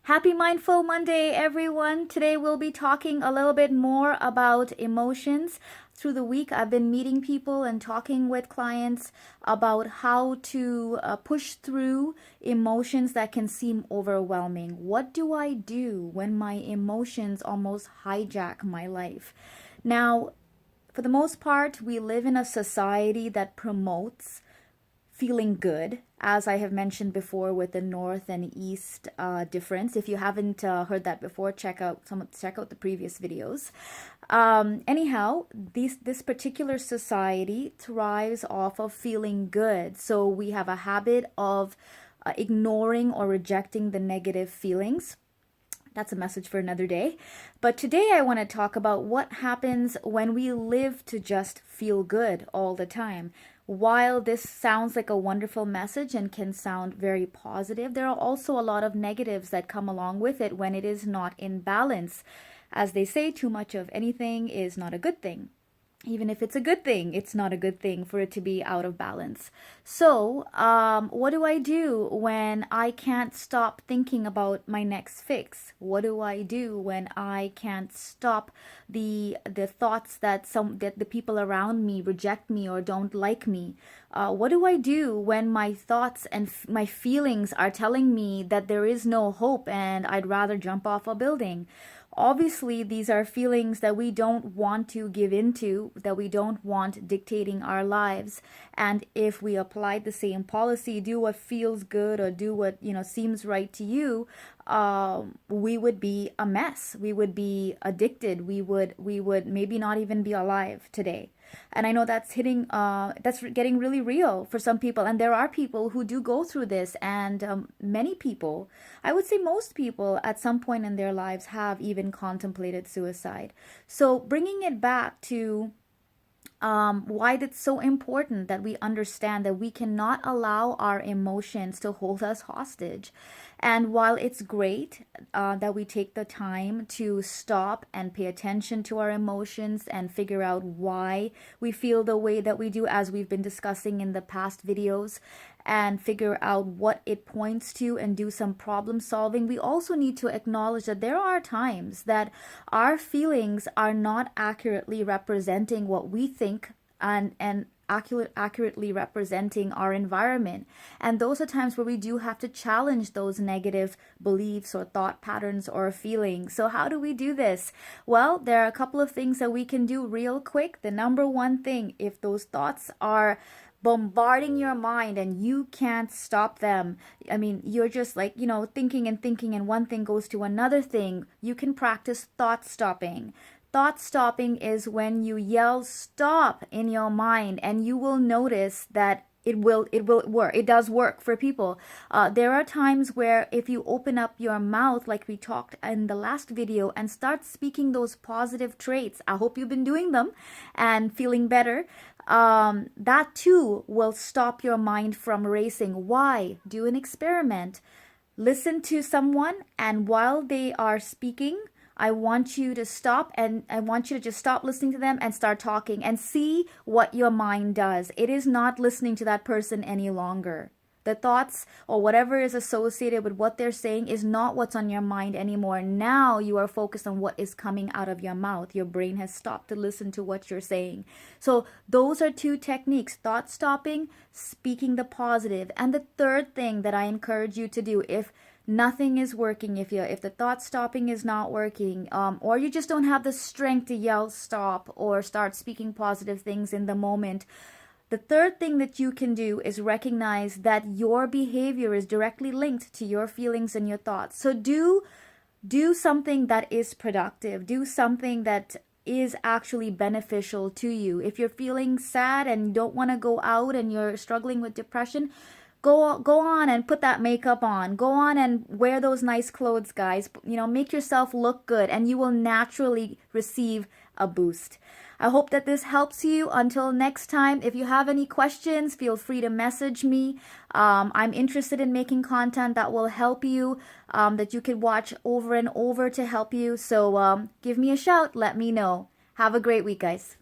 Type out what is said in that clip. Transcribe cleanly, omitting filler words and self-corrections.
Happy Mindful Monday, everyone. Today we'll be talking a little bit more about emotions. Through the week, I've been meeting people and talking with clients about how to push through emotions that can seem overwhelming. What do I do when my emotions almost hijack my life? Now, for the most part, we live in a society that promotes feeling good, as I have mentioned before with the north and east difference. If you haven't heard that before, check out the previous videos. Anyhow, this particular society thrives off of feeling good. So we have a habit of ignoring or rejecting the negative feelings. That's a message for another day. But today I want to talk about what happens when we live to just feel good all the time. While this sounds like a wonderful message and can sound very positive, there are also a lot of negatives that come along with it when it is not in balance. As they say, too much of anything is not a good thing. Even if it's a good thing, it's not a good thing for it to be out of balance. So, what do I do when I can't stop thinking about my next fix? What do I do when I can't stop the thoughts that the people around me reject me or don't like me? What do I do when my thoughts and my feelings are telling me that there is no hope and I'd rather jump off a building? Obviously, these are feelings that we don't want to give into, that we don't want dictating our lives. And if we applied the same policy, do what feels good or do what, seems right to you, we would be a mess. We would be addicted. We would maybe not even be alive today. And I know that's getting really real for some people. And there are people who do go through this. And many people, I would say most people at some point in their lives have even contemplated suicide. So bringing it back to why it's so important that we understand that we cannot allow our emotions to hold us hostage. And while it's great that we take the time to stop and pay attention to our emotions and figure out why we feel the way that we do, as we've been discussing in the past videos, and figure out what it points to and do some problem solving, we also need to acknowledge that there are times that our feelings are not accurately representing what we think and accurately representing our environment. And those are times where we do have to challenge those negative beliefs or thought patterns or feelings. So how do we do this? Well, there are a couple of things that we can do real quick. The number one thing, if those thoughts are bombarding your mind and you can't stop them, I mean, you're just like, thinking and one thing goes to another thing, you can practice thought stopping. Thought stopping is when you yell stop in your mind, and you will notice that it will work. It does work for people. There are times where if you open up your mouth, like we talked in the last video, and start speaking those positive traits, I hope you've been doing them and feeling better, that too will stop your mind from racing. Why? Do an experiment. Listen to someone, and while they are speaking, I want you to stop, and I want you to just stop listening to them and start talking and see what your mind does. It is not listening to that person any longer. The thoughts or whatever is associated with what they're saying is not what's on your mind anymore. Now you are focused on what is coming out of your mouth. Your brain has stopped to listen to what you're saying. So those are two techniques: thought stopping, speaking the positive. And the third thing that I encourage you to do, if nothing is working, if the thought stopping is not working, or you just don't have the strength to yell stop or start speaking positive things in the moment, the third thing that you can do is recognize that your behavior is directly linked to your feelings and your thoughts. So do something that is productive. Do something that is actually beneficial to you. If you're feeling sad and don't want to go out and you're struggling with depression, go on and put that makeup on. Go on and wear those nice clothes, guys. Make yourself look good, and you will naturally receive a boost. I hope that this helps you. Until next time, if you have any questions, feel free to message me. I'm interested in making content that will help you, that you can watch over and over to help you. So give me a shout. Let me know. Have a great week, guys.